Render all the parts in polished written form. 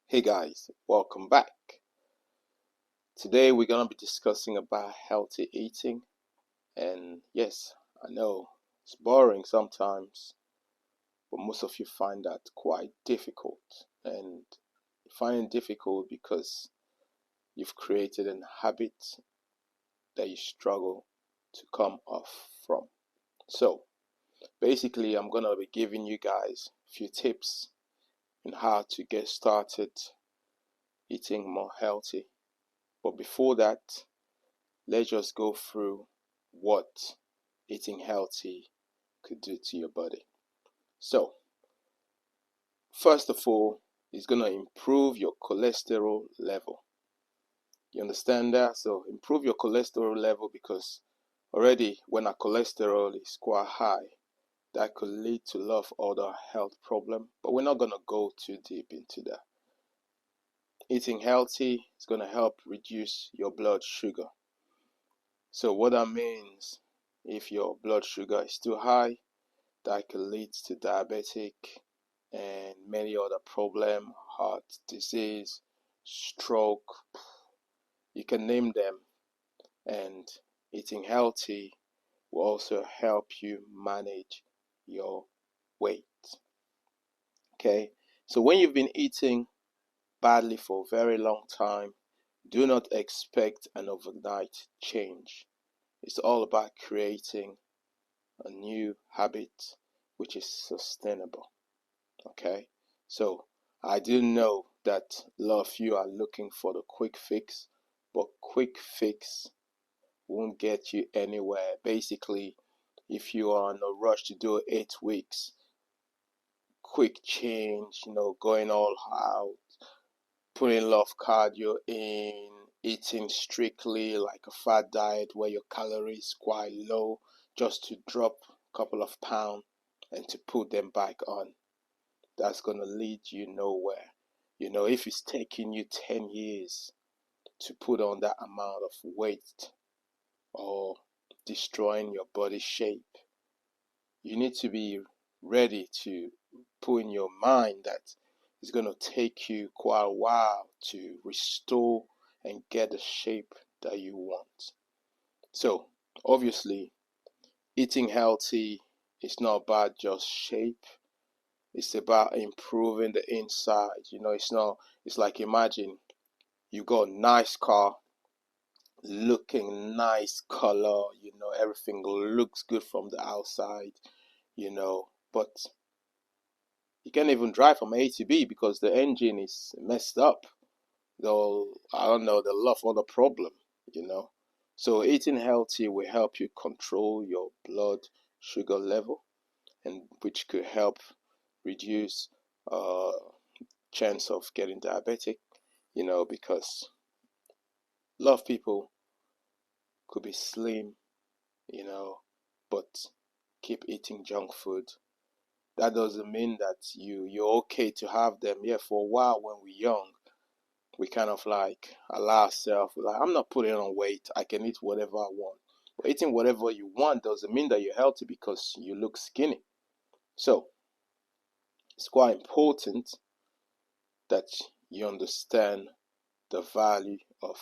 Hey guys, welcome back. Today we're gonna be discussing about healthy eating. And yes, I know it's boring sometimes, but most of you find that quite difficult. And you find it difficult because you've created a habit that you struggle to come off from. So basically, I'm gonna be giving you guys a few tips on how to get started eating more healthy. But before that, let's just go through what eating healthy could do to your body. So, first of all, it's going to improve your cholesterol level. You understand that? So, improve your cholesterol level because already when our cholesterol is quite high, that could lead to a lot of other health problems, but we're not going to go too deep into that. Eating healthy is going to help reduce your blood sugar. So what that means, if your blood sugar is too high, that can lead to diabetic and many other problems, heart disease, stroke, you can name them. And eating healthy will also help you manage your weight. Okay, so when you've been eating badly for a very long time, do not expect an overnight change. It's all about creating a new habit which is sustainable. Okay, so I do know that a lot of you are looking for the quick fix, but quick fix won't get you anywhere. Basically, if you are in a rush to do 8 weeks, quick change, going all out, putting a lot of cardio in, eating strictly like a fat diet where your calories quite low just to drop a couple of pounds and to put them back on. That's going to lead you nowhere. If it's taking you 10 years to put on that amount of weight or destroying your body shape, you need to be ready to put in your mind that it's going to take you quite a while to restore and get the shape that you want. So, obviously, eating healthy is not about just shape. It's about improving the inside. It's like imagine you got a nice car, looking nice color, everything looks good from the outside, but you can't even drive from A to B because the engine is messed up. Though I don't know, the lot of other problem. So eating healthy will help you control your blood sugar level, and which could help reduce chance of getting diabetic. Because a lot of people could be slim, but keep eating junk food. That doesn't mean that you're okay to have them. Yeah, for a while when we're young, we kind of like allow ourselves, like, I'm not putting on weight, I can eat whatever I want. But eating whatever you want doesn't mean that you're healthy because you look skinny. So it's quite important that you understand the value of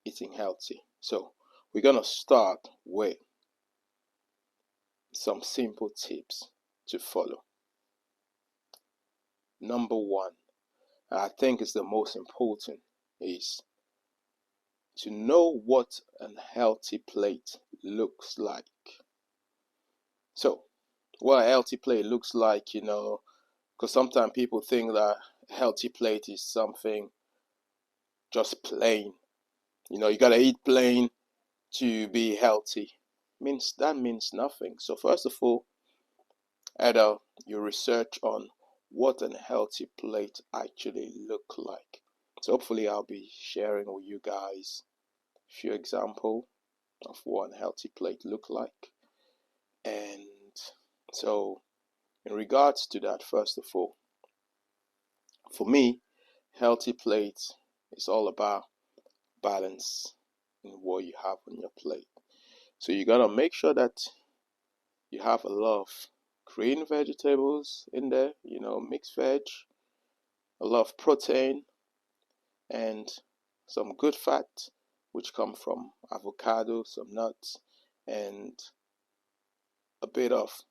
eating healthy. So we're gonna start with some simple tips to follow. Number one, I think is the most important, is to know what a healthy plate looks like. So, what a healthy plate looks like, because sometimes people think that a healthy plate is something just plain. You gotta eat plain to be healthy. That means nothing. So first of all, either you research on what a healthy plate actually look like. So hopefully I'll be sharing with you guys a few examples of what a healthy plate look like. And so in regards to that, first of all, for me, healthy plate is all about balance in what you have on your plate. So you gotta make sure that you have a lot of green vegetables in there, mixed veg, a lot of protein, and some good fat, which come from avocado, some nuts, and a bit of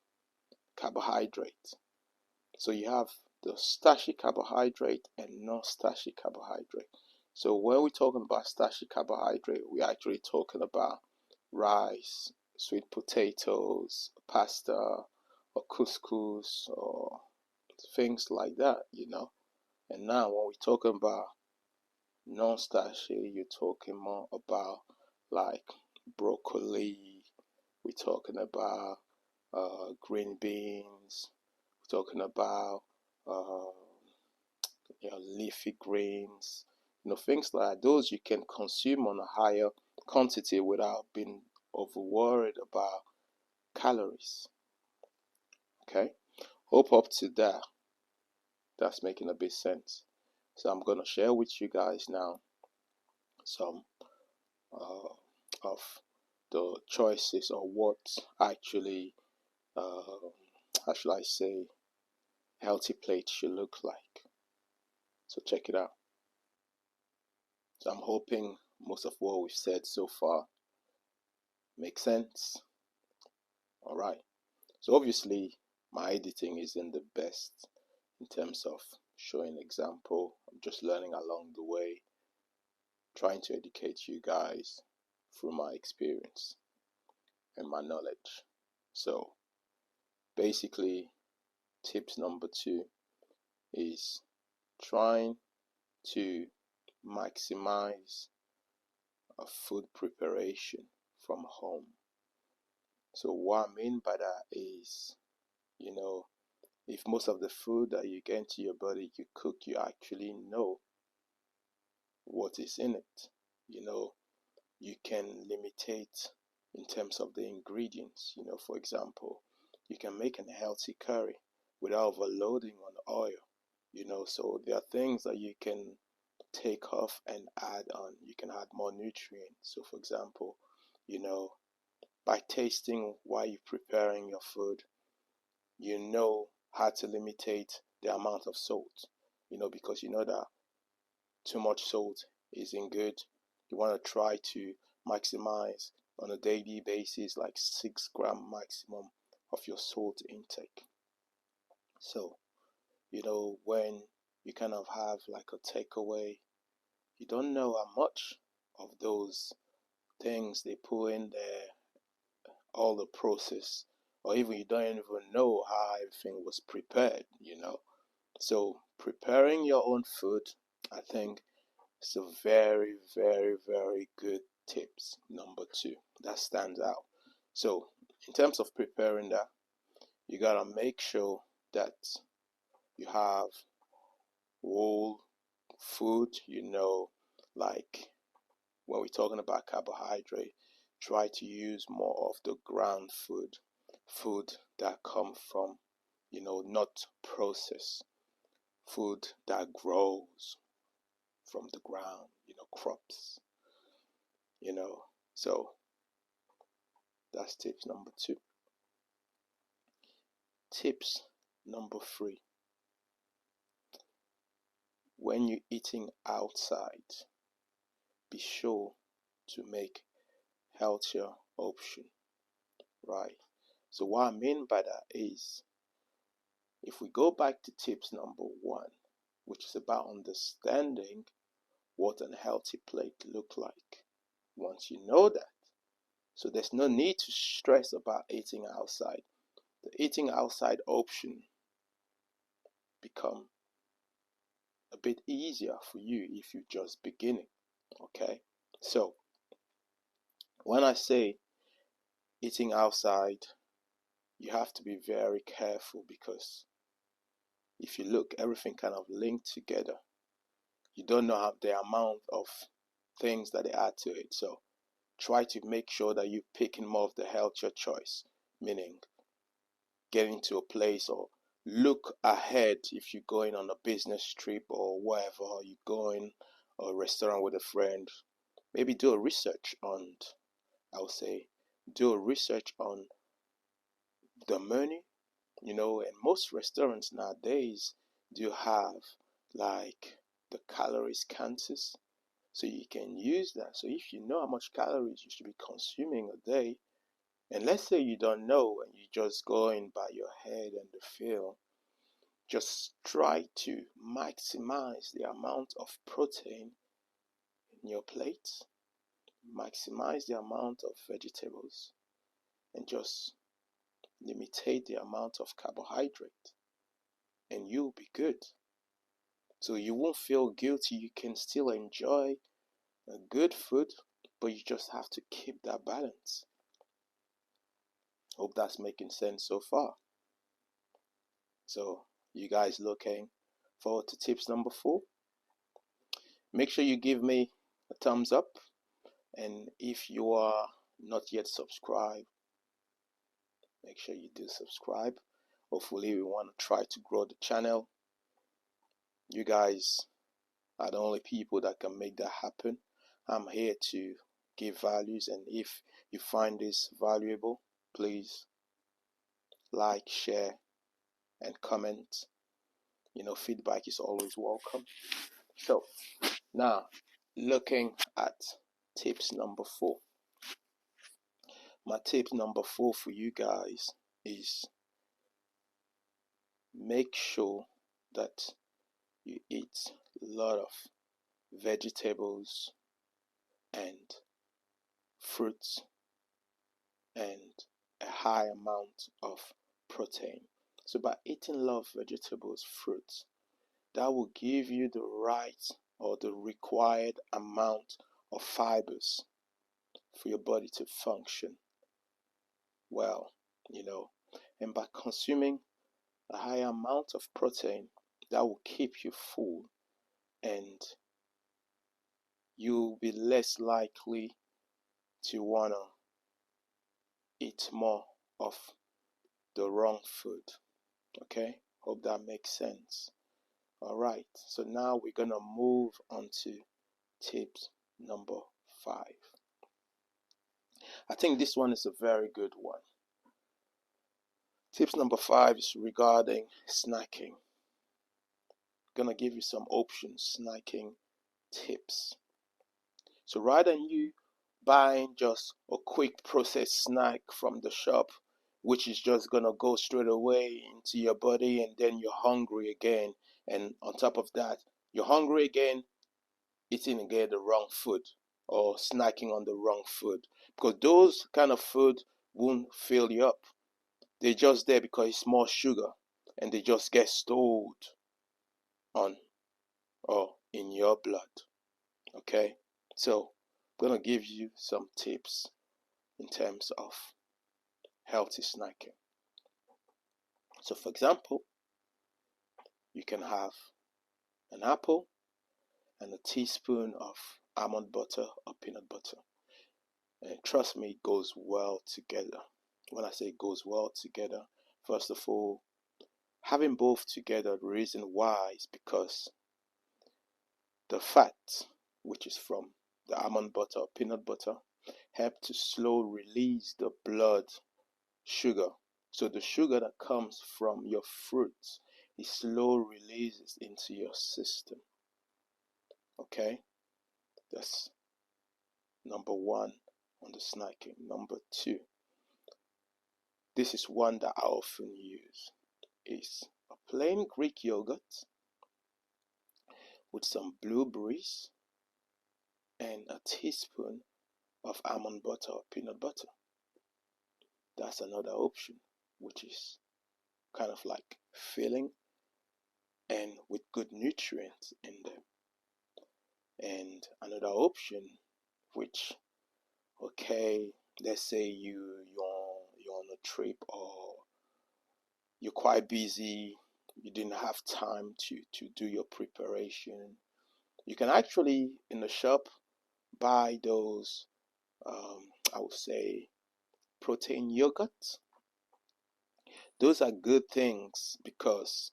carbohydrate. So you have the starchy carbohydrate and non-starchy carbohydrate. So when we're talking about starchy carbohydrate, we're actually talking about rice, sweet potatoes, pasta, or couscous, or things like that. And now when we're talking about non-starchy, you're talking more about like broccoli, we're talking about green beans, we're talking about uh, leafy greens, things like that. Those you can consume on a higher quantity without being over worried about calories. Okay, hope up to that's making a bit sense. So I'm gonna share with you guys now some uh, of the choices or what actually, how should I say, healthy plate should look like. So check it out. So I'm hoping most of what we've said so far makes sense. All right. So obviously my editing isn't the best in terms of showing example. I'm just learning along the way, trying to educate you guys through my experience and my knowledge. So basically, tips number 2 is trying to maximize a food preparation from home. So what I mean by that is, if most of the food that you get into your body you cook, you actually know what is in it. You can limitate in terms of the ingredients. For example, you can make a healthy curry without overloading on oil. So there are things that you can take off and add on. You can add more nutrients. So for example, by tasting while you're preparing your food, you know how to limitate the amount of salt, because you know that too much salt isn't good. You want to try to maximize on a daily basis like 6 gram maximum of your salt intake. So, when you kind of have like a takeaway, you don't know how much of those things they put in there, all the process, or even you don't even know how everything was prepared. So preparing your own food, I think, is a very, very, very good tips number 2 that stands out. So in terms of preparing that, you gotta make sure that you have whole food, like when we're talking about carbohydrate, try to use more of the ground food that come from, not processed, food that grows from the ground, crops, so that's tips number 2. Tips number 3: when you're eating outside, be sure to make healthier option, right? So what I mean by that is, if we go back to tips number 1, which is about understanding what an healthy plate look like. Once you know that, so there's no need to stress about eating outside. The eating outside option become a bit easier for you if you're just beginning. Okay, so when I say eating outside, you have to be very careful, because if you look, everything kind of linked together. You don't know how the amount of things that they add to it. So try to make sure that you're picking more of the healthier choice, meaning getting to a place, or look ahead if you're going on a business trip or whatever, you're going or a restaurant with a friend. Maybe do a research on, I would say, do a research on the menu, and most restaurants nowadays do have like the calories counters, so you can use that. So if you know how much calories you should be consuming a day, and let's say you don't know and you just going by your head and the feel, just try to maximize the amount of protein in your plate, maximize the amount of vegetables, and just limitate the amount of carbohydrate, and you'll be good. So you won't feel guilty. You can still enjoy a good food, but you just have to keep that balance. Hope that's making sense so far. So you guys looking forward to tips number 4? Make sure you give me a thumbs up, and if you are not yet subscribed, make sure you do subscribe. Hopefully we want to try to grow the channel. You guys are the only people that can make that happen. I'm here to give values, and if you find this valuable, please like, share, and comment. Feedback is always welcome. So now, looking at tips number 4. My tip number 4 for you guys is make sure that you eat a lot of vegetables and fruits and a high amount of protein. So by eating a lot of vegetables, fruits, that will give you the right or the required amount of fibers for your body to function well, and by consuming a high amount of protein, that will keep you full, and you'll be less likely to want to eat more of the wrong food. Okay, hope that makes sense. All right, so now we're gonna move on to tips number 5. I think this one is a very good one. Tips number 5 is regarding snacking. Gonna give you some options, snacking tips. So rather than you buying just a quick processed snack from the shop, which is just gonna go straight away into your body, and then you're hungry again, and on top of that you're hungry again, eating again the wrong food or snacking on the wrong food, because those kind of food won't fill you up. They're just there because it's more sugar, and they just get stored on or in your blood. Okay, so I'm gonna give you some tips in terms of healthy snacking. So for example, you can have an apple and a teaspoon of almond butter or peanut butter, and trust me, it goes well together. When I say it goes well together, first of all, having both together, the reason why is because the fat, which is from the almond butter or peanut butter, help to slow release the blood sugar. So the sugar that comes from your fruits, it slow releases into your system. Okay, that's number 1 on the snacking. Number 2, this is one that I often use, is a plain Greek yogurt with some blueberries and a teaspoon of almond butter or peanut butter. That's another option, which is kind of like filling and with good nutrients in them. And another option, which, okay, let's say you're on a trip, or you're quite busy, you didn't have time to do your preparation, you can actually in the shop buy those I would say protein yogurt. Those are good things because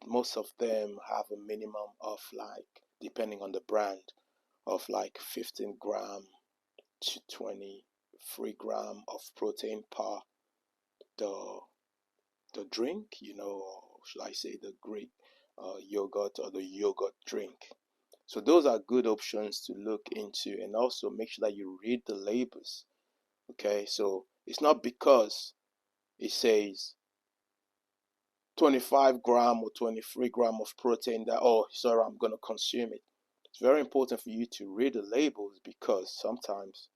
most of them have a minimum of, like, depending on the brand, of like 15 gram to 23 gram of protein per the drink, or should I say the Greek yogurt or the yogurt drink. So those are good options to look into, and also make sure that you read the labels. Okay, so it's not because it says 25 gram or 23 gram of protein that, oh, sorry, I'm going to consume it. It's very important for you to read the labels, because sometimes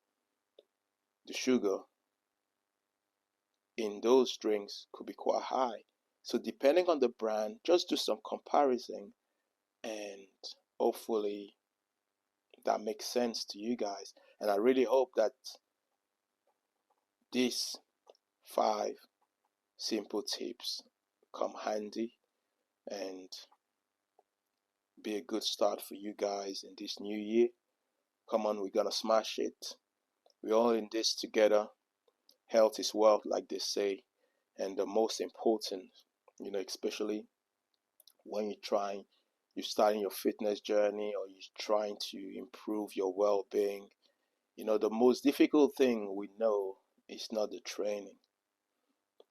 the sugar in those drinks could be quite high. So depending on the brand, just do some comparison, and hopefully that makes sense to you guys. And I really hope that these 5 simple tips come handy and be a good start for you guys in this new year. Come on, we're gonna smash it. We're all in this together. Health is wealth, like they say. And the most important, especially when you're starting your fitness journey, or you're trying to improve your well-being, the most difficult thing we know is not the training.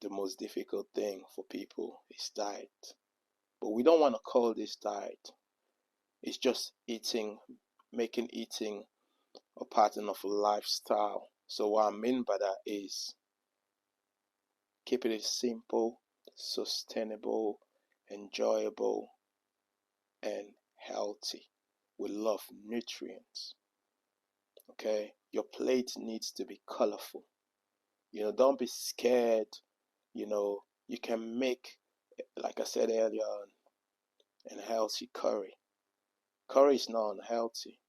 The most difficult thing for people is diet. But we don't want to call this diet. It's just eating, making eating a pattern of a lifestyle. So what I mean by that is keeping it simple, sustainable, enjoyable, and healthy. We love nutrients. Okay, your plate needs to be colorful. Don't be scared. You can make, like I said earlier, an healthy curry. Curry is not unhealthy,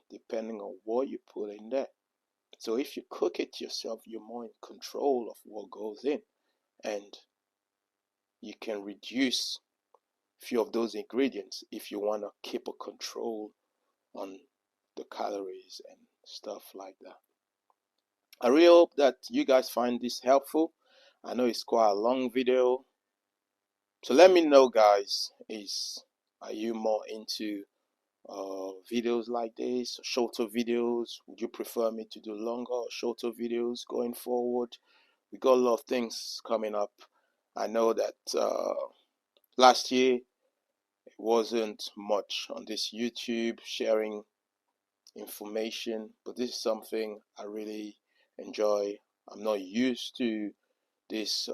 depending on what you put in there. So if you cook it yourself, you're more in control of what goes in, and you can reduce a few of those ingredients if you want to keep a control on the calories and stuff like that. I really hope that you guys find this helpful. I know it's quite a long video, so let me know, guys. Are you more into videos like this, shorter videos? Would you prefer me to do longer or shorter videos going forward? We got a lot of things coming up. I know that last year it wasn't much on this YouTube sharing information, but this is something I really enjoy. I'm not used to this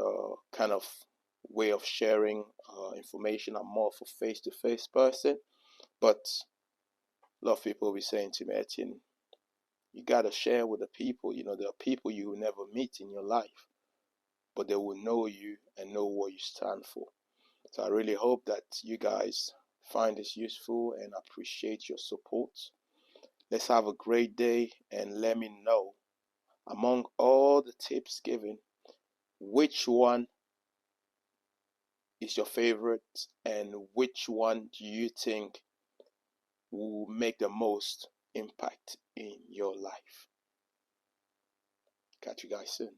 kind of way of sharing information. I'm more of a face-to-face person, but a lot of people will be saying to me, Etienne, you gotta share with the people. There are people you will never meet in your life, but they will know you and know what you stand for. So I really hope that you guys find this useful and appreciate your support. Let's have a great day, and let me know, among all the tips given, which one is your favorite, and which one do you think will make the most impact in your life. Catch you guys soon.